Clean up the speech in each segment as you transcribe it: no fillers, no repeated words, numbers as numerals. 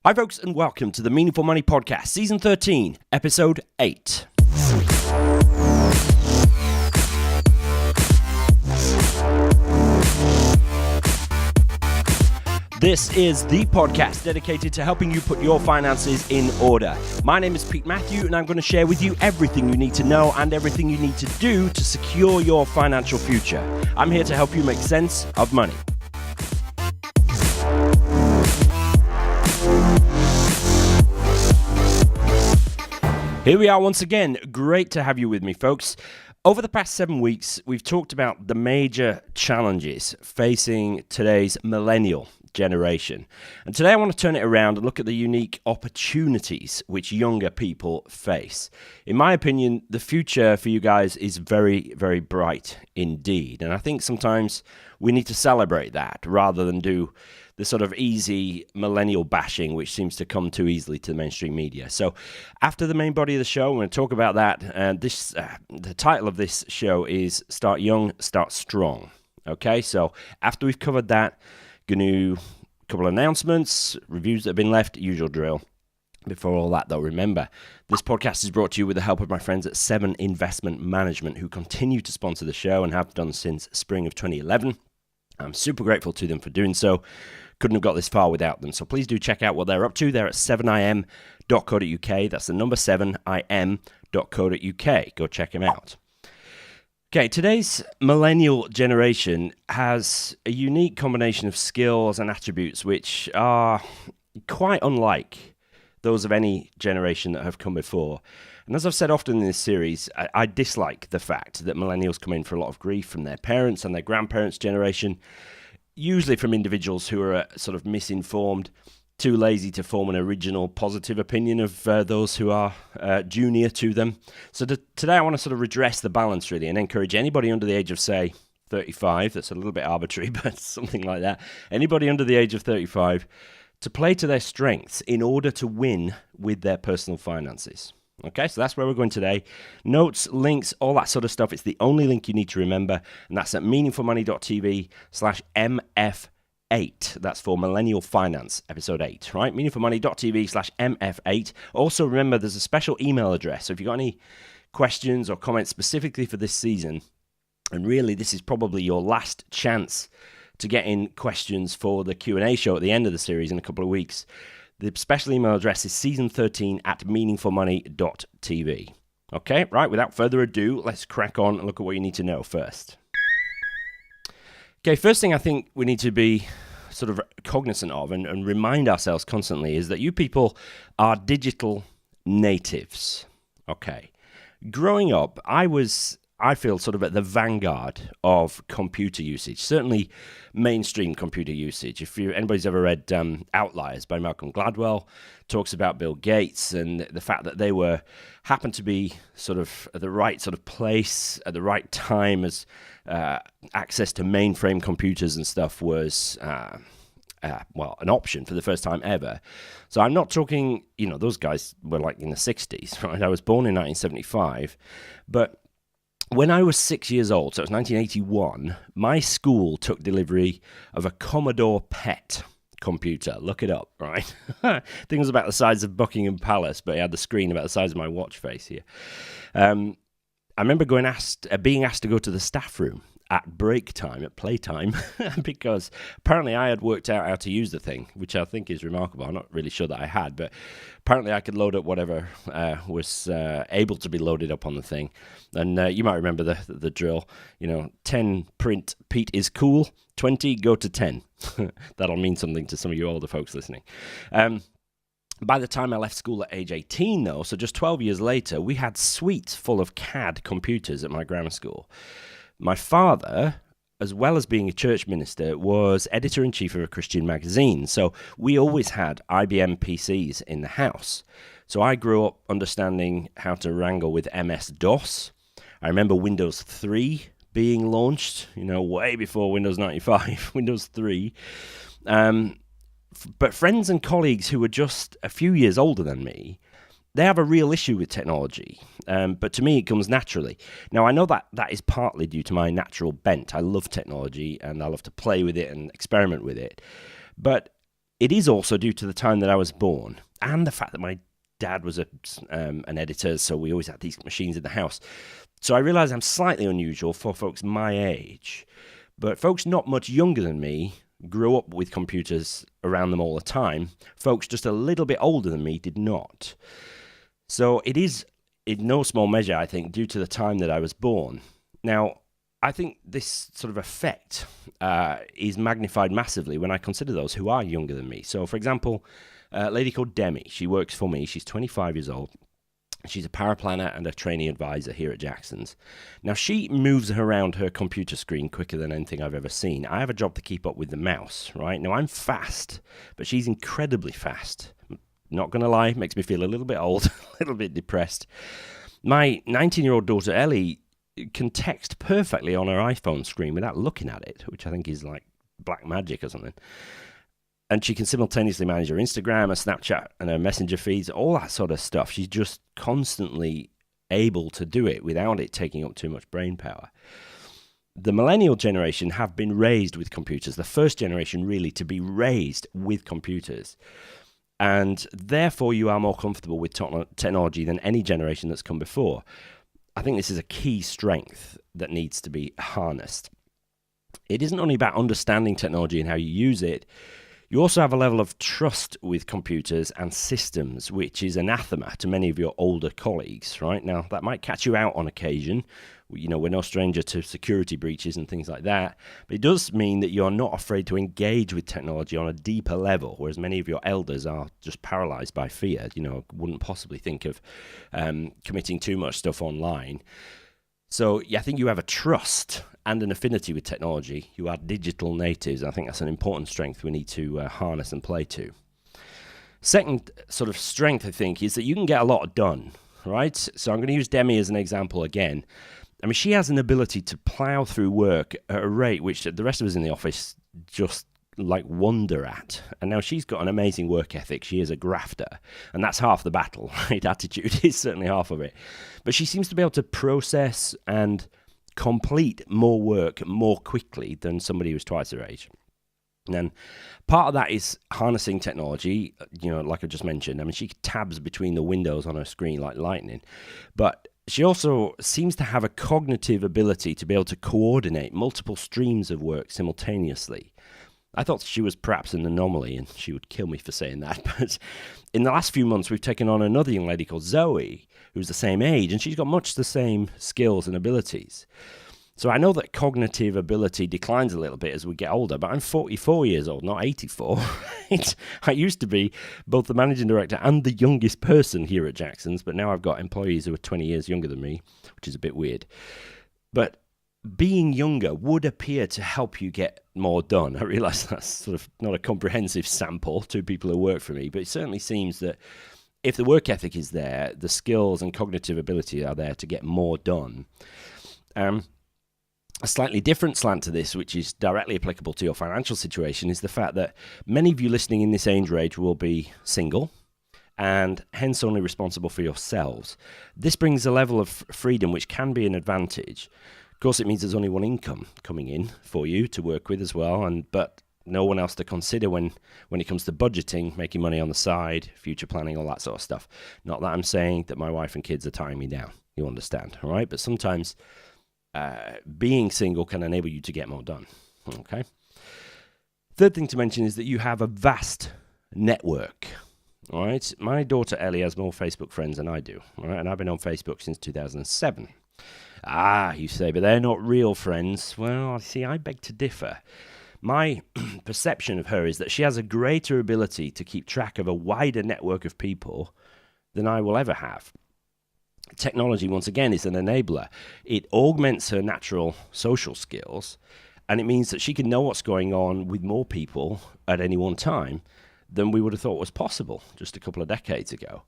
Hi folks, and welcome to the Meaningful Money Podcast, Season 13, Episode 8. This is the podcast dedicated to helping you put your finances in order. My name is Pete Matthew, and I'm going to share with you everything you need to know and everything you need to do to secure your financial future. I'm here to help you make sense of money. Here we are once again. Great to have you with me, folks. Over the past 7 weeks, we've talked about the major challenges facing today's millennial generation. And today I want to turn it around and look at the unique opportunities which younger people face. In my opinion, the future for you guys is very, very bright indeed. And I think sometimes we need to celebrate that rather than do the sort of easy millennial bashing, which seems to come too easily to the mainstream media. So after the main body of the show, I'm going to talk about that. And the title of this show is Start Young, Start Strong. Okay, so after we've covered that, going to a couple of announcements, reviews that have been left, usual drill. Before all that, though, remember, this podcast is brought to you with the help of my friends at 7 Investment Management, who continue to sponsor the show and have done since spring of 2011. I'm super grateful to them for doing so. Couldn't have got this far without them. So please do check out what they're up to. They're at 7im.co.uk. That's the number 7im.co.uk. Go check them out. Okay, today's millennial generation has a unique combination of skills and attributes which are quite unlike those of any generation that have come before. And as I've said often in this series, I dislike the fact that millennials come in for a lot of grief from their parents and their grandparents' generation, usually from individuals who are sort of misinformed, too lazy to form an original positive opinion of those who are junior to them. So today I want to sort of redress the balance really and encourage anybody under the age of, say, 35, that's a little bit arbitrary, but something like that, anybody under the age of 35 to play to their strengths in order to win with their personal finances. Okay, so that's where we're going today. Notes, links, all that sort of stuff. It's the only link you need to remember, and that's at meaningfulmoney.tv/MF8. That's for Millennial Finance, Episode 8, right? meaningfulmoney.tv/MF8. Also, remember, there's a special email address, so if you've got any questions or comments specifically for this season, and really this is probably your last chance to get in questions for the Q&A show at the end of the series in a couple of weeks, the special email address is season13@meaningfulmoney.tv. Okay, right, without further ado, let's crack on and look at what you need to know first. Okay, first thing I think we need to be sort of cognizant of and remind ourselves constantly is that you people are digital natives. Okay, growing up, I feel sort of at the vanguard of computer usage, certainly mainstream computer usage. If anybody's ever read Outliers by Malcolm Gladwell, talks about Bill Gates and the fact that they happened to be sort of at the right sort of place at the right time as access to mainframe computers and stuff was an option for the first time ever. So I'm not talking, those guys were like in the 60s, right? I was born in 1975, but when I was 6 years old, so it was 1981, my school took delivery of a Commodore PET computer. Look it up, right? I think it was about the size of Buckingham Palace, but it had the screen about the size of my watch face here. I remember being asked to go to the staff room at break time, at playtime, because apparently I had worked out how to use the thing, which I think is remarkable. I'm not really sure that I had, but apparently I could load up whatever was able to be loaded up on the thing. And you might remember the drill, 10 print Pete is cool, 20 go to 10. That'll mean something to some of you older folks listening. By the time I left school at age 18, though, so just 12 years later, we had suites full of CAD computers at my grammar school. My father, as well as being a church minister, was editor-in-chief of a Christian magazine, so we always had IBM PCs in the house. So I grew up understanding how to wrangle with MS-DOS. I remember Windows 3 being launched, way before Windows 95, Windows 3. But friends and colleagues who were just a few years older than me, they have a real issue with technology, but to me it comes naturally. Now, I know that is partly due to my natural bent. I love technology and I love to play with it and experiment with it. But it is also due to the time that I was born and the fact that my dad was an editor, so we always had these machines in the house. So I realize I'm slightly unusual for folks my age, but folks not much younger than me grew up with computers around them all the time. Folks just a little bit older than me did not. So it is, in no small measure, I think, due to the time that I was born. Now, I think this sort of effect is magnified massively when I consider those who are younger than me. So, for example, a lady called Demi, she works for me. She's 25 years old. She's a power planner and a trainee advisor here at Jackson's. Now, she moves around her computer screen quicker than anything I've ever seen. I have a job to keep up with the mouse, right? Now, I'm fast, but she's incredibly fast. Not going to lie, makes me feel a little bit old, a little bit depressed. My 19-year-old daughter, Ellie, can text perfectly on her iPhone screen without looking at it, which I think is like black magic or something. And she can simultaneously manage her Instagram, her Snapchat, and her Messenger feeds, all that sort of stuff. She's just constantly able to do it without it taking up too much brain power. The millennial generation have been raised with computers, the first generation really to be raised with computers. And therefore, you are more comfortable with technology than any generation that's come before. I think this is a key strength that needs to be harnessed. It isn't only about understanding technology and how you use it. You also have a level of trust with computers and systems, which is anathema to many of your older colleagues, right? Now, that might catch you out on occasion. You know, we're no stranger to security breaches and things like that. But it does mean that you're not afraid to engage with technology on a deeper level, whereas many of your elders are just paralyzed by fear, you know, wouldn't possibly think of committing too much stuff online. So yeah, I think you have a trust and an affinity with technology. You are digital natives. I think that's an important strength we need to harness and play to. Second sort of strength, I think, is that you can get a lot done, right? So I'm going to use Demi as an example again. I mean, she has an ability to plow through work at a rate which the rest of us in the office just like wonder at. And now she's got an amazing work ethic. She is a grafter, and that's half the battle, right? Attitude is certainly half of it. But she seems to be able to process and complete more work more quickly than somebody who's twice her age. And part of that is harnessing technology, you know, like I just mentioned. I mean, she tabs between the windows on her screen like lightning. But she also seems to have a cognitive ability to be able to coordinate multiple streams of work simultaneously. I thought she was perhaps an anomaly, and she would kill me for saying that. But in the last few months, we've taken on another young lady called Zoe, who's the same age, and she's got much the same skills and abilities. So I know that cognitive ability declines a little bit as we get older, but I'm 44 years old, not 84. Right? I used to be both the managing director and the youngest person here at Jackson's, but now I've got employees who are 20 years younger than me, which is a bit weird. But being younger would appear to help you get more done. I realize that's sort of not a comprehensive sample to people who work for me, but it certainly seems that if the work ethic is there, the skills and cognitive ability are there to get more done. A slightly different slant to this, which is directly applicable to your financial situation, is the fact that many of you listening in this age range will be single and hence only responsible for yourselves. This brings a level of freedom which can be an advantage. Of course, it means there's only one income coming in for you to work with as well, but no one else to consider when it comes to budgeting, making money on the side, future planning, all that sort of stuff. Not that I'm saying that my wife and kids are tying me down. You understand, all right? But sometimes being single can enable you to get more done, okay? Third thing to mention is that you have a vast network, all right? My daughter Ellie has more Facebook friends than I do, all right? And I've been on Facebook since 2007. You say, but they're not real friends. Well, see, I beg to differ. My perception of her is that she has a greater ability to keep track of a wider network of people than I will ever have. Technology, once again, is an enabler. It augments her natural social skills, and it means that she can know what's going on with more people at any one time than we would have thought was possible just a couple of decades ago.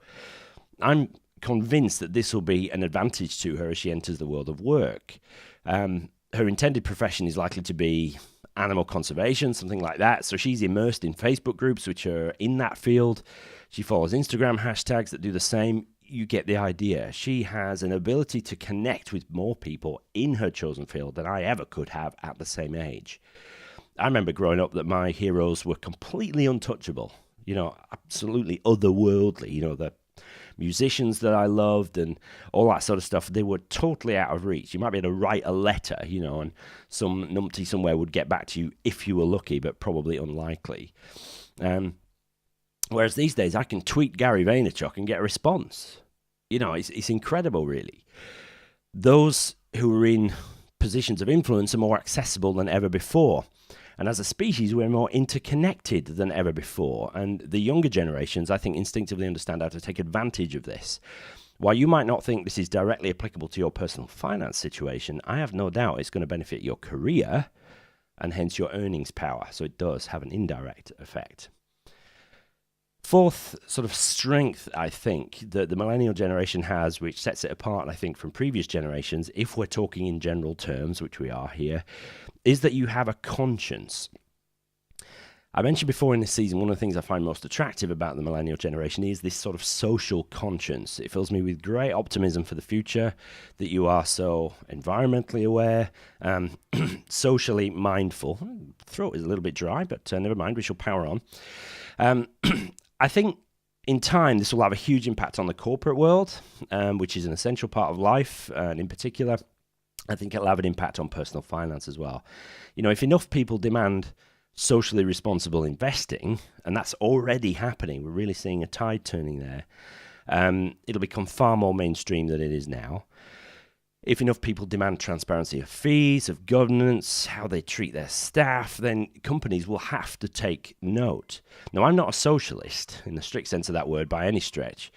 I'm convinced that this will be an advantage to her as she enters the world of work. Her intended profession is likely to be animal conservation, something like that. So she's immersed in Facebook groups which are in that field. She follows Instagram hashtags that do the same. You get the idea. She has an ability to connect with more people in her chosen field than I ever could have at the same age. I remember growing up that my heroes were completely untouchable, absolutely otherworldly, the musicians that I loved and all that sort of stuff, they were totally out of reach. You might be able to write a letter, and some numpty somewhere would get back to you if you were lucky, but probably unlikely. Whereas these days, I can tweet Gary Vaynerchuk and get a response. It's incredible, really. Those who are in positions of influence are more accessible than ever before. And as a species, we're more interconnected than ever before. And the younger generations, I think, instinctively understand how to take advantage of this. While you might not think this is directly applicable to your personal finance situation, I have no doubt it's going to benefit your career and hence your earnings power. So it does have an indirect effect. Fourth sort of strength, I think, that the millennial generation has, which sets it apart, I think, from previous generations, if we're talking in general terms, which we are here, is that you have a conscience. I mentioned before in this season, one of the things I find most attractive about the millennial generation is this sort of social conscience. It fills me with great optimism for the future, that you are so environmentally aware, socially mindful. Throat is a little bit dry, but never mind, we shall power on. I think in time, this will have a huge impact on the corporate world, which is an essential part of life. And in particular, I think it'll have an impact on personal finance as well. If enough people demand socially responsible investing, and that's already happening, we're really seeing a tide turning there, it'll become far more mainstream than it is now. If enough people demand transparency of fees, of governance, how they treat their staff, then companies will have to take note. Now, I'm not a socialist in the strict sense of that word by any stretch,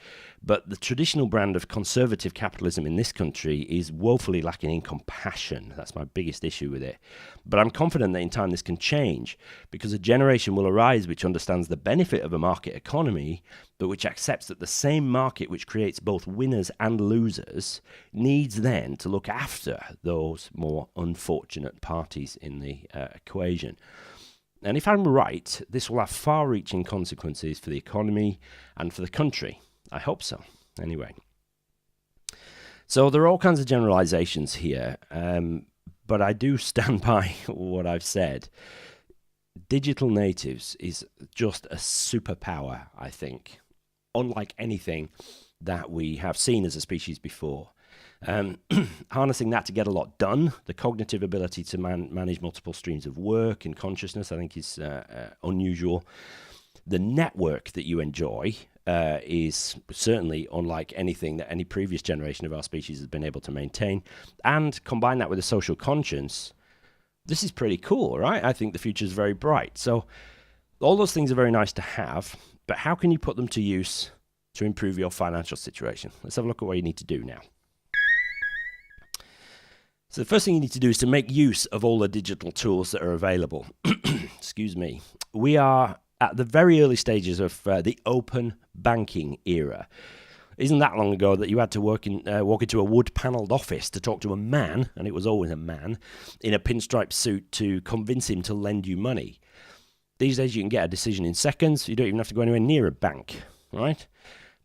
but the traditional brand of conservative capitalism in this country is woefully lacking in compassion. That's my biggest issue with it. But I'm confident that in time this can change, because a generation will arise which understands the benefit of a market economy, but which accepts that the same market which creates both winners and losers needs then to look after those more unfortunate parties in the equation. And if I'm right, this will have far-reaching consequences for the economy and for the country. I hope so, anyway. So there are all kinds of generalizations here, but I do stand by what I've said. Digital natives is just a superpower, I think, unlike anything that we have seen as a species before. Harnessing that to get a lot done, the cognitive ability to manage multiple streams of work and consciousness, I think is unusual. The network that you enjoy is certainly unlike anything that any previous generation of our species has been able to maintain. And combine that with a social conscience, this is pretty cool, right? I think the future is very bright. So all those things are very nice to have, but how can you put them to use to improve your financial situation? Let's have a look at what you need to do now. So the first thing you need to do is to make use of all the digital tools that are available. Excuse me. We are at the very early stages of the open banking era. Isn't that long ago that you had to walk into a wood-panelled office to talk to a man, and it was always a man, in a pinstripe suit to convince him to lend you money? These days you can get a decision in seconds. You don't even have to go anywhere near a bank, right?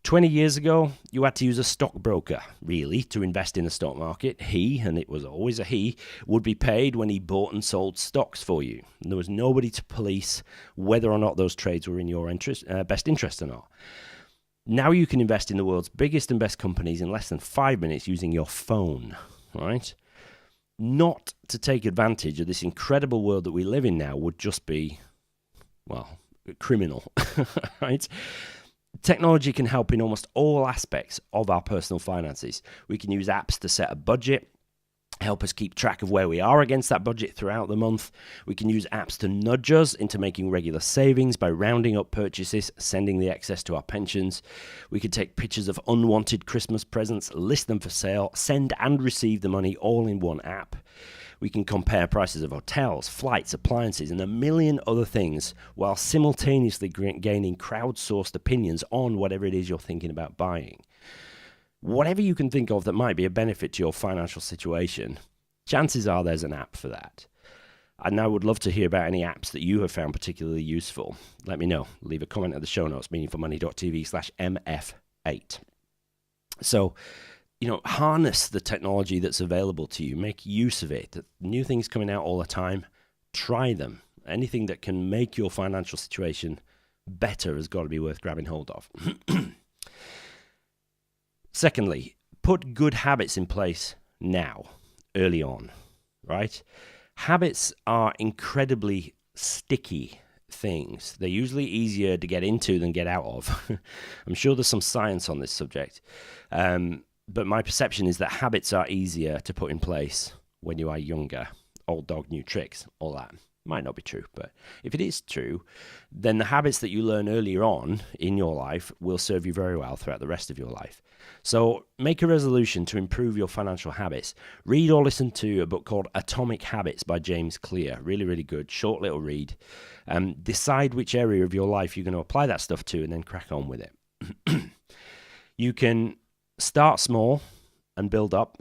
20 years ago, you had to use a stockbroker, really, to invest in the stock market. He, and it was always a he, would be paid when he bought and sold stocks for you. And there was nobody to police whether or not those trades were in your best interest or not. Now you can invest in the world's biggest and best companies in less than 5 minutes using your phone, right? Not to take advantage of this incredible world that we live in now would just be, well, criminal, right? Technology can help in almost all aspects of our personal finances. We can use apps to set a budget, help us keep track of where we are against that budget throughout the month. We can use apps to nudge us into making regular savings by rounding up purchases, sending the excess to our pensions. We can take pictures of unwanted Christmas presents, list them for sale, send and receive the money all in one app. We can compare prices of hotels, flights, appliances, and a million other things while simultaneously gaining crowdsourced opinions on whatever it is you're thinking about buying. Whatever you can think of that might be a benefit to your financial situation, chances are there's an app for that. And I would love to hear about any apps that you have found particularly useful. Let me know. Leave a comment at the show notes, meaningfulmoney.tv/MF8. So, harness the technology that's available to you. Make use of it. New things coming out all the time. Try them. Anything that can make your financial situation better has got to be worth grabbing hold of. Secondly, put good habits in place now, early on, right? Habits are incredibly sticky things. They're usually easier to get into than get out of. I'm sure there's some science on this subject, but my perception is that habits are easier to put in place when you are younger. Old dog, new tricks, all that. Might not be true, but if it is true, then the habits that you learn earlier on in your life will serve you very well throughout the rest of your life. So make a resolution to improve your financial habits. Read or listen to a book called Atomic Habits by James Clear. Really, really good. Short little read. Decide which area of your life you're going to apply that stuff to and then crack on with it. You can start small and build up.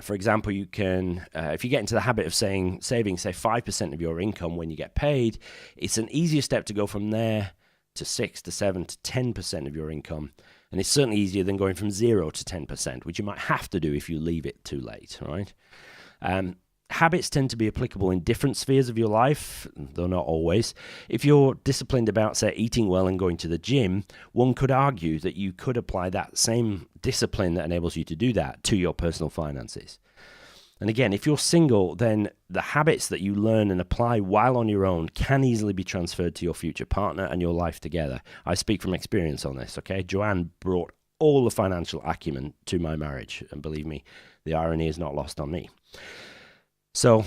For example, you can, if you get into the habit of saving, say 5% of your income when you get paid, it's an easier step to go from there to 6 to 7 to 10% of your income. And it's certainly easier than going from 0 to 10%, which you might have to do if you leave it too late, right? Habits tend to be applicable in different spheres of your life, though not always. If you're disciplined about, say, eating well and going to the gym, one could argue that you could apply that same discipline that enables you to do that to your personal finances. And again, if you're single, then the habits that you learn and apply while on your own can easily be transferred to your future partner and your life together. I speak from experience on this, okay? Joanne brought all the financial acumen to my marriage, and believe me, the irony is not lost on me. So,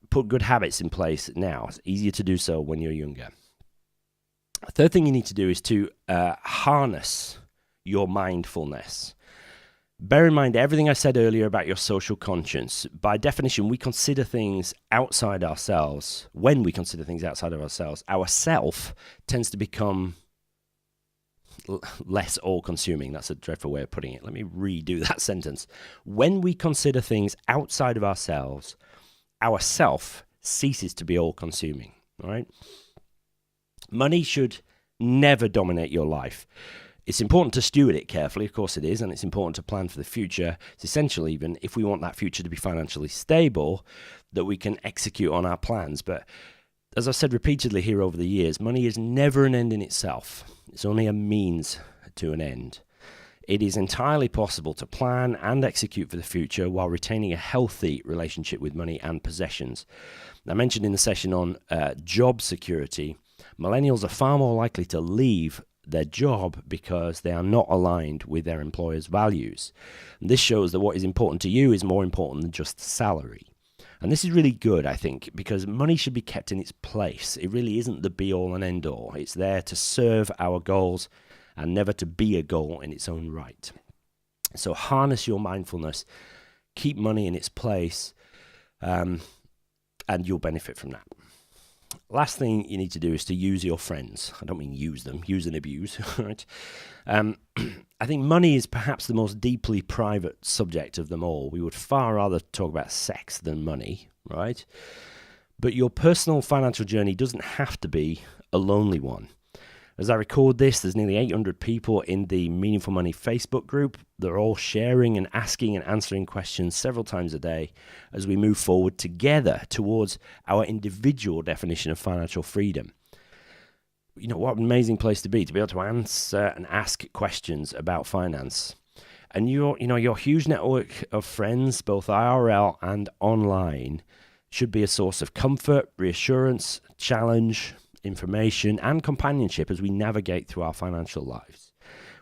put good habits in place now. It's easier to do so when you're younger. The third thing you need to do is to harness your mindfulness. Bear in mind everything I said earlier about your social conscience. By definition, we consider things outside ourselves. When we consider things outside of ourselves, our self tends to become less all-consuming. That's a dreadful way of putting it. Let me redo that sentence. When we consider things outside of ourselves, our self ceases to be all-consuming, all right? Money should never dominate your life. It's important to steward it carefully, of course it is, and it's important to plan for the future. It's essential even, if we want that future to be financially stable, that we can execute on our plans. But as I've said repeatedly here over the years, money is never an end in itself. It's only a means to an end. It is entirely possible to plan and execute for the future while retaining a healthy relationship with money and possessions. I mentioned in the session on job security, millennials are far more likely to leave their job because they are not aligned with their employer's values. And this shows that what is important to you is more important than just salary. And this is really good, I think, because money should be kept in its place. It really isn't the be-all and end-all. It's there to serve our goals and never to be a goal in its own right. So harness your mindfulness, keep money in its place, and you'll benefit from that. Last thing you need to do is to use your friends. I don't mean use them, use and abuse, right? I think money is perhaps the most deeply private subject of them all. We would far rather talk about sex than money, right? But your personal financial journey doesn't have to be a lonely one. As I record this, there's nearly 800 people in the Meaningful Money Facebook group. They're all sharing and asking and answering questions several times a day as we move forward together towards our individual definition of financial freedom. You know, what an amazing place to be able to answer and ask questions about finance. And your huge network of friends, both IRL and online, should be a source of comfort, reassurance, challenge, information, and companionship as we navigate through our financial lives.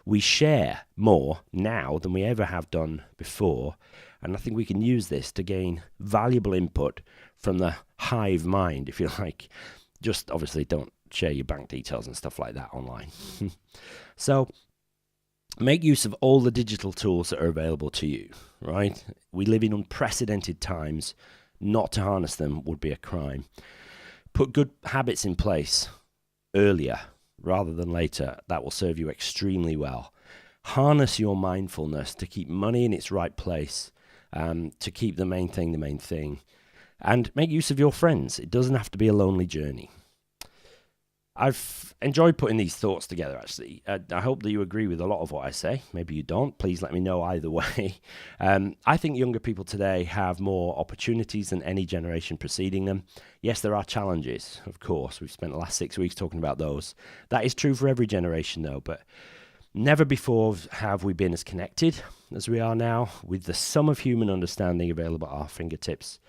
We share more now than we ever have done before, and I think we can use this to gain valuable input from the hive mind, if you like. Just obviously don't share your bank details and stuff like that online. So make use of all the digital tools that are available to you, right? We live in unprecedented times. Not to harness them would be a crime. Put good habits in place earlier rather than later. That will serve you extremely well. Harness your mindfulness to keep money in its right place, to keep the main thing. And make use of your friends. It doesn't have to be a lonely journey. I've enjoyed putting these thoughts together, actually. I hope that you agree with a lot of what I say. Maybe you don't. Please let me know either way. I think younger people today have more opportunities than any generation preceding them. Yes, there are challenges, of course. We've spent the last 6 weeks talking about those. That is true for every generation, though. But never before have we been as connected as we are now, with the sum of human understanding available at our fingertips.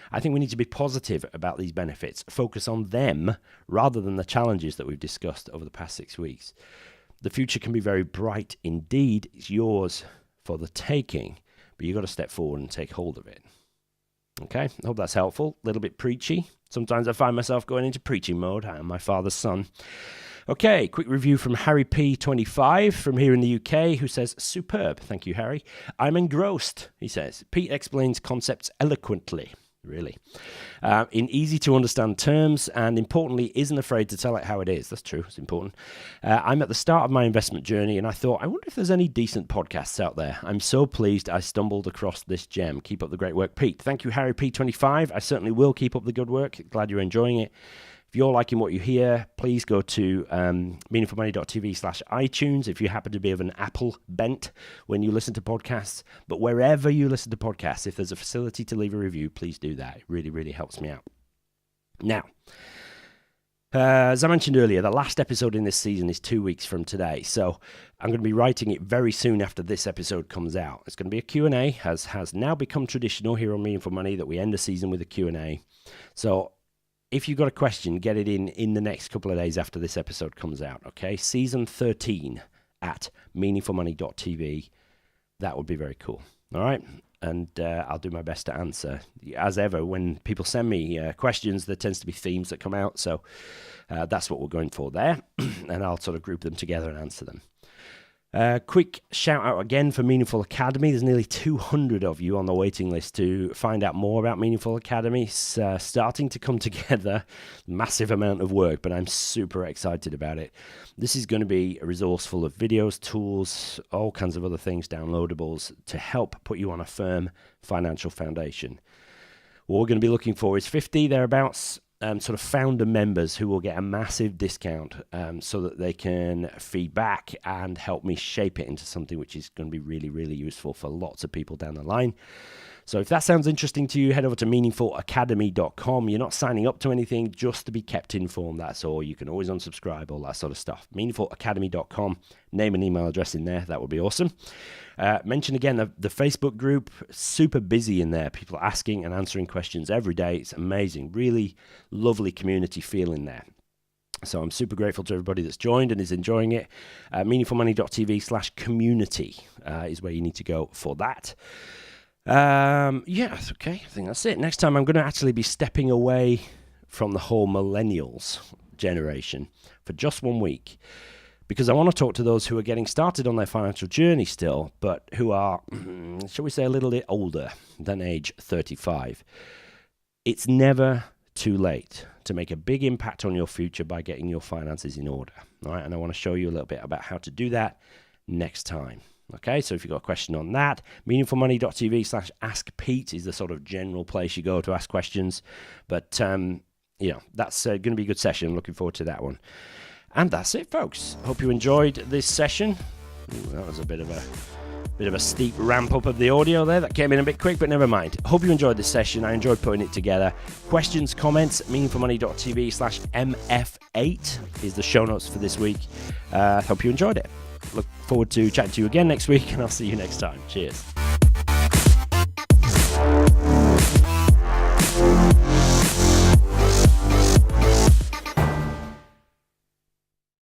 I think we need to be positive about these benefits, focus on them rather than the challenges that we've discussed over the past 6 weeks. The future can be very bright indeed. It's yours for the taking, but you've got to step forward and take hold of it. Okay, I hope that's helpful. A little bit preachy. Sometimes I find myself going into preaching mode. I am my father's son. Okay, quick review from Harry P25 from here in the UK, who says, superb. Thank you, Harry. I'm engrossed, he says. Pete explains concepts eloquently. Really, in easy to understand terms, and importantly, isn't afraid to tell it how it is. That's true, it's important. I'm at the start of my investment journey, and I thought, I wonder if there's any decent podcasts out there. I'm so pleased I stumbled across this gem. Keep up the great work, Pete. Thank you, Harry P25. I certainly will keep up the good work. Glad you're enjoying it. If you're liking what you hear, please go to meaningfulmoney.tv/iTunes if you happen to be of an Apple bent when you listen to podcasts. But wherever you listen to podcasts, if there's a facility to leave a review, please do that. It really, really helps me out. Now, as I mentioned earlier, the last episode in this season is 2 weeks from today. So I'm going to be writing it very soon after this episode comes out. It's going to be a Q&A, as has now become traditional here on Meaningful Money, that we end the season with a Q&A. So if you've got a question, get it in the next couple of days after this episode comes out, okay? Season 13 at meaningfulmoney.tv. That would be very cool, all right? And I'll do my best to answer. As ever, when people send me questions, there tends to be themes that come out, so that's what we're going for there, and I'll sort of group them together and answer them. Quick shout out again for Meaningful Academy. There's nearly 200 of you on the waiting list to find out more about Meaningful Academy. It's starting to come together. Massive amount of work, but I'm super excited about it. This is going to be a resource full of videos, tools, all kinds of other things, downloadables, to help put you on a firm financial foundation. What we're going to be looking for is 50 thereabouts. Sort of founder members who will get a massive discount so that they can feed back and help me shape it into something which is going to be really, really useful for lots of people down the line. So if that sounds interesting to you, head over to meaningfulacademy.com. You're not signing up to anything, just to be kept informed, that's all. You can always unsubscribe, all that sort of stuff. meaningfulacademy.com. Name and email address in there. That would be awesome. Mention again the Facebook group. Super busy in there. People asking and answering questions every day. It's amazing. Really lovely community feel in there. So I'm super grateful to everybody that's joined and is enjoying it. meaningfulmoney.tv/community is where you need to go for that. Yeah, okay. I think that's it. Next time I'm going to actually be stepping away from the whole Millennials generation for just 1 week, because I want to talk to those who are getting started on their financial journey still, but who are, shall we say, a little bit older than age 35. It's never too late to make a big impact on your future by getting your finances in order. All right, and I want to show you a little bit about how to do that next time. Okay, so if you've got a question on that, meaningfulmoney.tv/askpete is the sort of general place you go to ask questions. But, that's going to be a good session. I'm looking forward to that one. And that's it, folks. Hope you enjoyed this session. Ooh, that was a bit of a steep ramp up of the audio there. That came in a bit quick, but never mind. Hope you enjoyed this session. I enjoyed putting it together. Questions, comments, meaningfulmoney.tv/mf8 is the show notes for this week. Hope you enjoyed it. Look forward to chatting to you again next week, and I'll see you next time. Cheers.